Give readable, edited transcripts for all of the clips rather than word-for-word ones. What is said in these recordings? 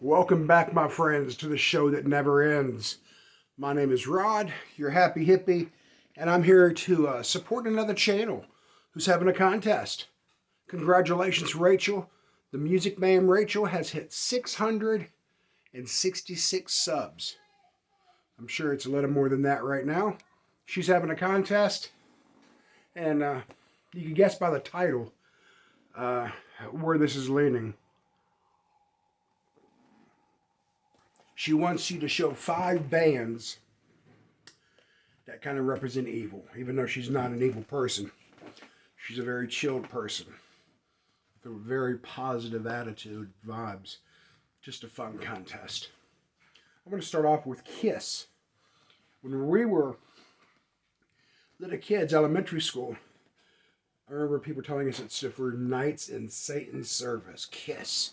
Welcome back, my friends, to the show that never ends. My name is Rod, your happy hippie, and I'm here to support another channel who's having a contest. Congratulations, Rachel. The Music Man Rachel has hit 666 subs. I'm sure it's a little more than that right now. She's having a contest, and you can guess by the title where this is leaning. She wants you to show 5 bands that kind of represent evil, even though she's not an evil person. She's a very chilled person with a very positive attitude, vibes. Just a fun contest. I'm going to start off with Kiss. When we were little kids, elementary school, I remember people telling us it stood for Knights in Satan's Service, Kiss.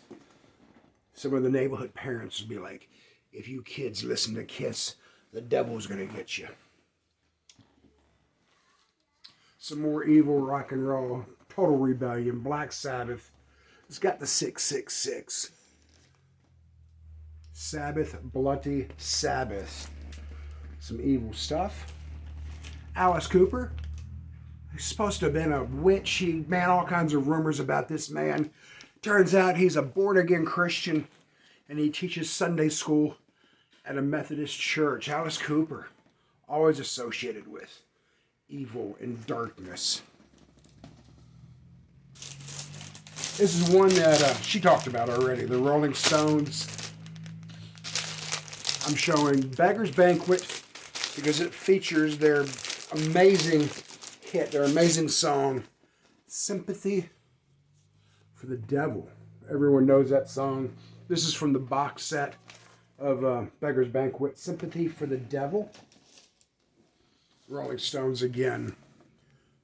Some of the neighborhood parents would be like, if you kids listen to Kiss, the devil's going to get you. Some more evil rock and roll. Total Rebellion, Black Sabbath. It's got the 666. Sabbath, Bloody Sabbath. Some evil stuff. Alice Cooper. He's supposed to have been a witch. All kinds of rumors about this man. Turns out he's a born-again Christian, and he teaches Sunday school at a Methodist church. Alice Cooper, always associated with evil and darkness. This is one that she talked about already, the Rolling Stones. I'm showing Beggar's Banquet because it features their amazing hit, their amazing song, Sympathy for the Devil. Everyone knows that song. This is from the box set of Beggar's Banquet, Sympathy for the Devil. Rolling Stones again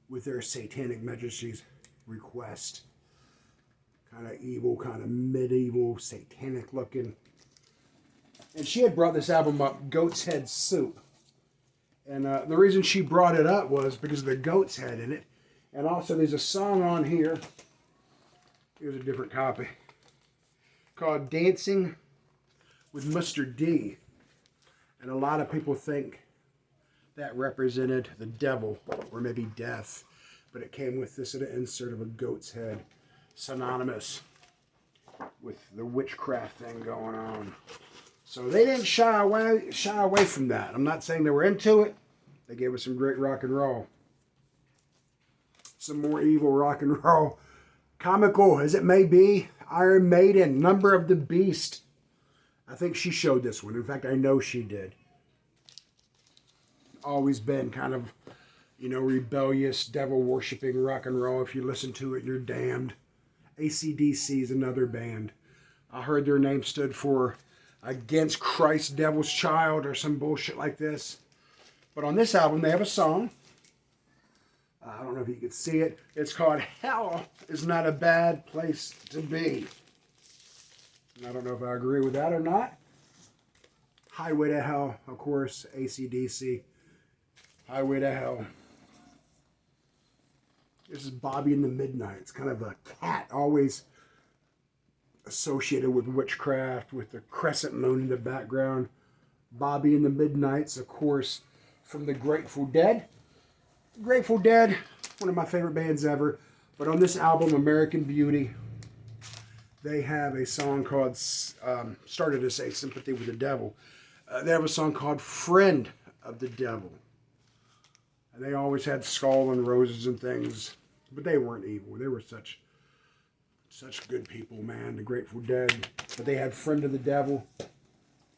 with their Satanic Majesty's Request. Kind of evil, kind of medieval, satanic looking. And she had brought this album up, Goat's Head Soup. And the reason she brought it up was because of the goat's head in it. And also there's a song on here. Here's a different copy. Called Dancing with Mr. D. And a lot of people think that represented the devil or maybe death. But it came with this insert of a goat's head. Synonymous with the witchcraft thing going on. So they didn't shy away from that. I'm not saying they were into it. They gave us some great rock and roll. Some more evil rock and roll. Comical as it may be, Iron Maiden, Number of the Beast. I think she showed this one. In fact, I know she did. Always been kind of, rebellious, devil-worshipping rock and roll. If you listen to it, you're damned. AC/DC is another band. I heard their name stood for Against Christ, Devil's Child, or some bullshit like this. But on this album, they have a song. I don't know if you can see it. It's called Hell is Not a Bad Place to Be. And I don't know if I agree with that or not. Highway to Hell, of course, AC/DC. Highway to Hell. This is Bobby in the Midnight. It's kind of a cat, always associated with witchcraft, with the crescent moon in the background. Bobby in the Midnights, of course, from the Grateful Dead. Grateful Dead, one of my favorite bands ever. But on this album, American Beauty, they have a song called, started to say Sympathy with the Devil. They have a song called Friend of the Devil. And they always had skull and roses and things. But they weren't evil. They were such good people, man, the Grateful Dead. But they had Friend of the Devil.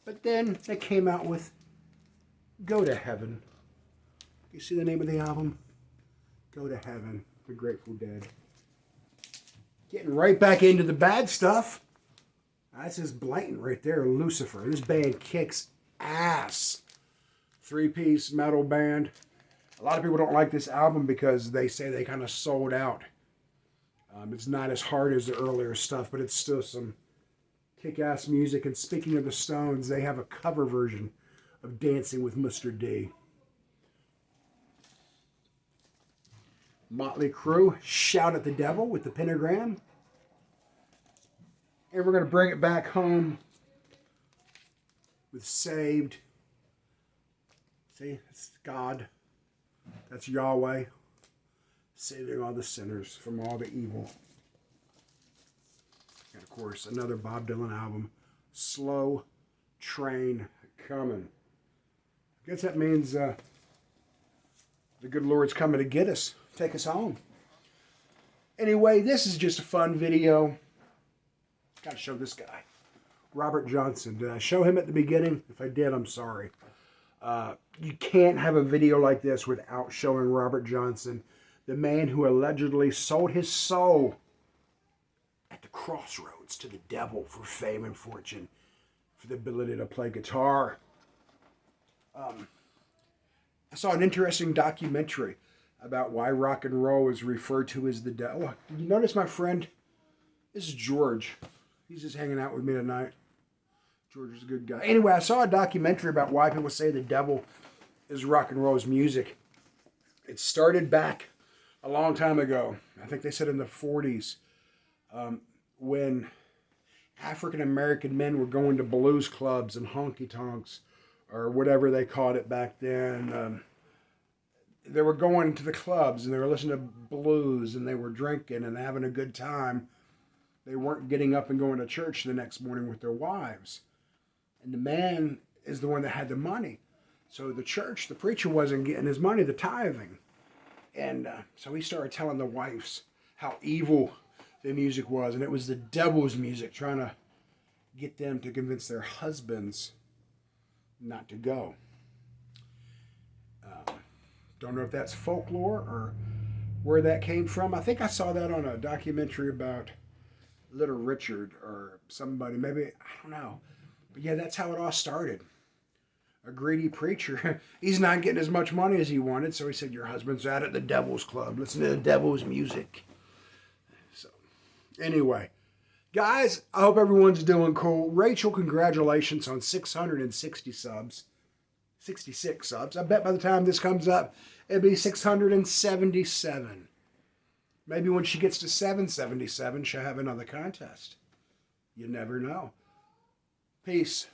But then they came out with Go to Heaven. You see the name of the album? Go to Heaven, the Grateful Dead. Getting right back into the bad stuff. That's just blatant right there, Lucifer. This band kicks ass. 3-piece metal band. A lot of people don't like this album because they say they kind of sold out. It's not as hard as the earlier stuff, but it's still some kick-ass music. And speaking of the Stones, they have a cover version of Dancing with Mr. D. Motley Crue, Shout at the Devil with the Pentagram. And we're going to bring it back home with saved. See, it's God. That's Yahweh saving all the sinners from all the evil. And of course, another Bob Dylan album, Slow Train Coming. I guess that means the good Lord's coming to get us, take us home. Anyway, this is just a fun video. Got to show this guy, Robert Johnson. Did I show him at the beginning? If I did, I'm sorry. You can't have a video like this without showing Robert Johnson, the man who allegedly sold his soul at the crossroads to the devil for fame and fortune, for the ability to play guitar. I saw an interesting documentary about why rock and roll is referred to as the devil. Oh, did you notice my friend? This is George. He's just hanging out with me tonight. George is a good guy. Anyway, I saw a documentary about why people say the devil is rock and roll's music. It started back a long time ago. I think they said in the 40s, when African American men were going to blues clubs and honky tonks, or whatever they called it back then. They were going to the clubs and they were listening to blues and they were drinking and having a good time. They weren't getting up and going to church the next morning with their wives. And the man is the one that had the money. So the church, the preacher wasn't getting his money, the tithing. And so he started telling the wives how evil the music was. And it was the devil's music, trying to get them to convince their husbands not to go. Don't know if that's folklore or where that came from. I think I saw that on a documentary about Little Richard or somebody. Maybe, I don't know. But yeah, that's how it all started. A greedy preacher. He's not getting as much money as he wanted, so he said, your husband's out at the devil's club. Listen to the devil's music. So, anyway. Guys, I hope everyone's doing cool. Rachel, congratulations on 660 subs. 66 subs. I bet by the time this comes up, it'll be 677. Maybe when she gets to 777, she'll have another contest. You never know. Peace.